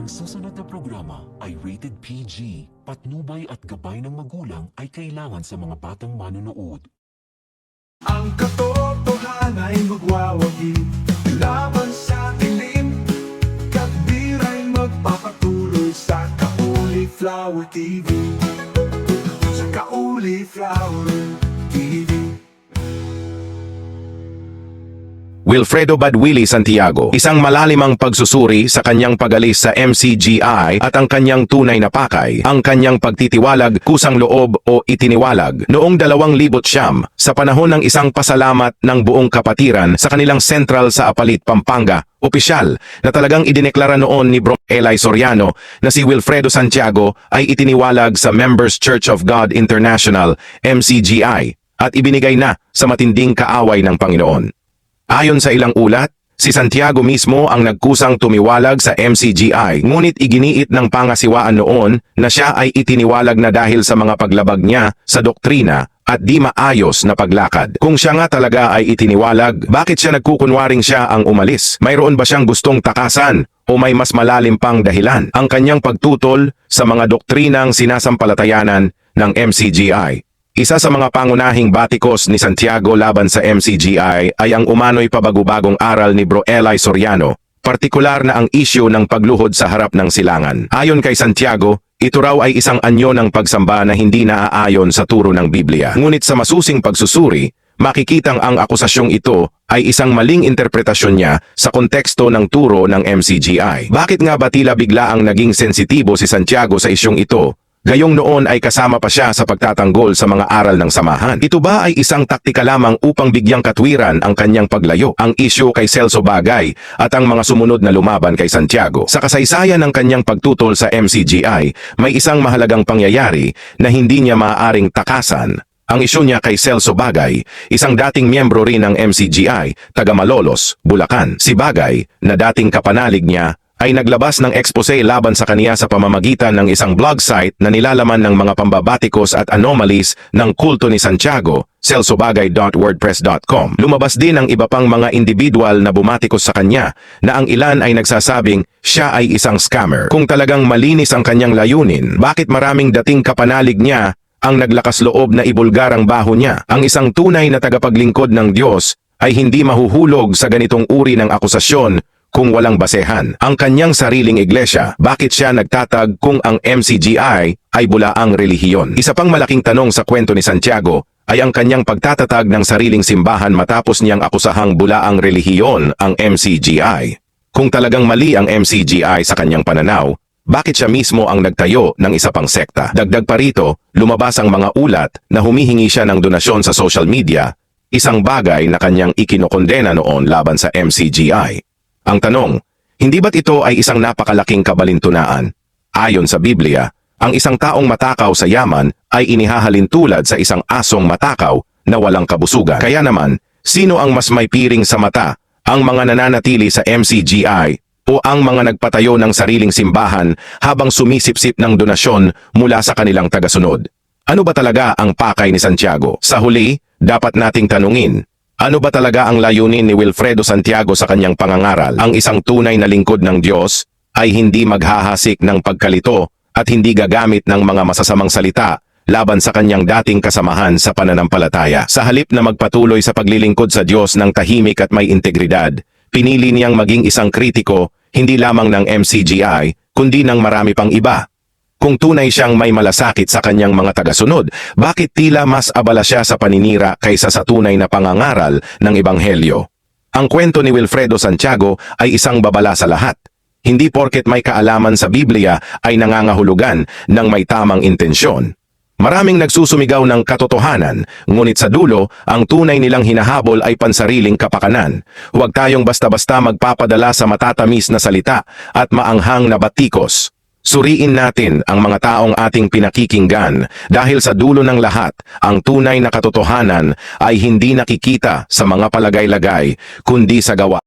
Ang susunod na programa ay rated PG. Patnubay at gabay ng magulang ay kailangan sa mga batang manonood. Ang katotohanan ay magwawagi laban sa dilim. Katbira'y magpapatuloy sa Kauliflower TV. Sa Kauliflower TV. Wilfredo Bad Willie Santiago, isang malalimang pagsusuri sa kanyang pag-alis sa MCGI at ang kanyang tunay na pakay, ang kanyang pagtitiwalag, kusang loob o itiniwalag noong 2009 sa panahon ng isang pasalamat ng buong kapatiran sa kanilang sentral sa Apalit, Pampanga. Opisyal na talagang idineklara noon ni Bro Eli Soriano na si Wilfredo Santiago ay itiniwalag sa Members Church of God International, MCGI, at ibinigay na sa matinding kaaway ng Panginoon. Ayon sa ilang ulat, si Santiago mismo ang nagkusang tumiwalag sa MCGI, ngunit iginiit ng pangasiwaan noon na siya ay itiniwalag na dahil sa mga paglabag niya sa doktrina at di maayos na paglakad. Kung siya nga talaga ay itiniwalag, bakit siya nagkukunwaring siya ang umalis? Mayroon ba siyang gustong takasan o may mas malalim pang dahilan? Ang kanyang pagtutol sa mga doktrinang sinasampalatayanan ng MCGI. Isa sa mga pangunahing batikos ni Santiago laban sa MCGI ay ang umano'y pabagubagong aral ni Bro Eli Soriano, partikular na ang isyu ng pagluhod sa harap ng silangan. Ayon kay Santiago, ito raw ay isang anyo ng pagsamba na hindi naaayon sa turo ng Biblia. Ngunit sa masusing pagsusuri, makikitang ang akusasyong ito ay isang maling interpretasyon niya sa konteksto ng turo ng MCGI. Bakit nga ba tila bigla ang naging sensitibo si Santiago sa isyong ito? Gayong noon ay kasama pa siya sa pagtatanggol sa mga aral ng samahan. Ito ba ay isang taktika lamang upang bigyang katwiran ang kanyang paglayo? Ang isyu kay Celso Bagay at ang mga sumunod na lumaban kay Santiago. Sa kasaysayan ng kanyang pagtutol sa MCGI, may isang mahalagang pangyayari na hindi niya maaaring takasan. Ang isyu niya kay Celso Bagay, isang dating miyembro rin ng MCGI, taga Malolos, Bulacan. Si Bagay, na dating kapanalig niya, ay naglabas ng expose laban sa kaniya sa pamamagitan ng isang blog site na nilalaman ng mga pambabatikos at anomalies ng kulto ni Santiago, celsobagay.wordpress.com. Lumabas din ang iba pang mga individual na bumatikos sa kanya na ang ilan ay nagsasabing siya ay isang scammer. Kung talagang malinis ang kanyang layunin, bakit maraming dating kapanalig niya ang naglakas loob na ibulgar ang baho niya? Ang isang tunay na tagapaglingkod ng Diyos ay hindi mahuhulog sa ganitong uri ng akusasyon kung walang basehan. Ang kanyang sariling iglesia, bakit siya nagtatag kung ang MCGI ay bulaang relihiyon? Isa pang malaking tanong sa kwento ni Santiago ay ang kanyang pagtatatag ng sariling simbahan matapos niyang akusahang bulaang relihiyon ang MCGI. Kung talagang mali ang MCGI sa kanyang pananaw, bakit siya mismo ang nagtayo ng isa pang sekta? Dagdag pa rito, lumabas ang mga ulat na humihingi siya ng donasyon sa social media, isang bagay na kanyang ikinokondena noon laban sa MCGI. Ang tanong, hindi ba't ito ay isang napakalaking kabalintunaan? Ayon sa Biblia, ang isang taong matakaw sa yaman ay inihahalin tulad sa isang asong matakaw na walang kabusugan. Kaya naman, sino ang mas may piring sa mata, ang mga nananatili sa MCGI o ang mga nagpatayo ng sariling simbahan habang sumisipsip ng donasyon mula sa kanilang tagasunod? Ano ba talaga ang pakay ni Santiago? Sa huli, dapat nating tanungin, ano ba talaga ang layunin ni Wilfredo Santiago sa kanyang pangangaral? Ang isang tunay na lingkod ng Diyos ay hindi maghahasik ng pagkalito at hindi gagamit ng mga masasamang salita laban sa kanyang dating kasamahan sa pananampalataya. Sa halip na magpatuloy sa paglilingkod sa Diyos ng tahimik at may integridad, pinili niyang maging isang kritiko hindi lamang ng MCGI kundi ng marami pang iba. Kung tunay siyang may malasakit sa kanyang mga tagasunod, bakit tila mas abala siya sa paninira kaysa sa tunay na pangangaral ng Ebanghelyo? Ang kwento ni Wilfredo Santiago ay isang babala sa lahat. Hindi porket may kaalaman sa Biblia ay nangangahulugan ng may tamang intensyon. Maraming nagsusumigaw ng katotohanan, ngunit sa dulo, ang tunay nilang hinahabol ay pansariling kapakanan. Huwag tayong basta-basta magpapadala sa matatamis na salita at maanghang na batikos. Suriin natin ang mga taong ating pinakikinggan dahil sa dulo ng lahat, ang tunay na katotohanan ay hindi nakikita sa mga palagay-lagay kundi sa gawa.